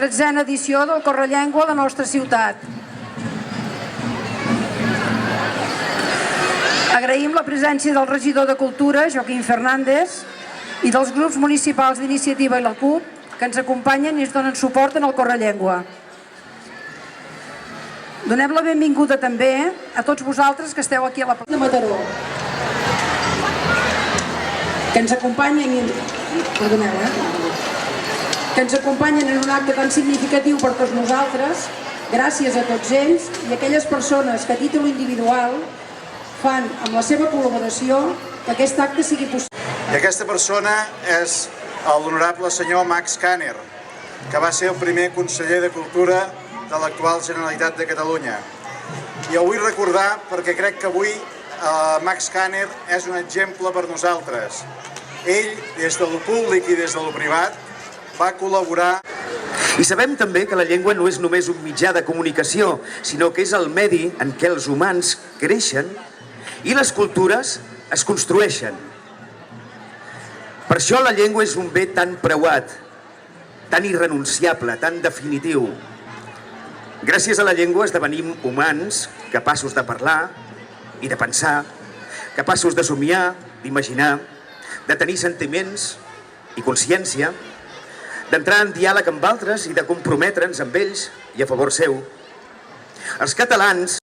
13a edició del Correllengua a la nostra ciutat. Agraïm la presència del regidor de Cultura, Joaquim Fernández, i dels grups municipals d'Iniciativa i la CUP, que ens acompanyen i ens donen suport en el Correllengua. Donem la benvinguda també a tots vosaltres que esteu aquí a la plaça de Mataró, que ens acompanyen en un acte tan significatiu per tots nosaltres. Gràcies a tots ells i a aquelles persones que a títol individual fan amb la seva col·laboració que aquest acte sigui possible. I aquesta persona és l'honorable senyor Max Kanner, que va ser el primer conseller de Cultura de l'actual Generalitat de Catalunya. I el vull recordar perquè crec que avui Max Kanner és un exemple per nosaltres. Ell, des del públic i des del privat, va col·laborar. I sabem també que la llengua no és només un mitjà de comunicació, sinó que és el medi en què els humans creixen i les cultures es construeixen. Per això la llengua és un bé tan preuat, tan irrenunciable, tan definitiu. Gràcies a la llengua esdevenim humans capaços de parlar i de pensar, capaços de somiar, d'imaginar, de tenir sentiments i consciència, d'entrar en diàleg amb altres i de comprometre'ns amb ells i a favor seu. Els catalans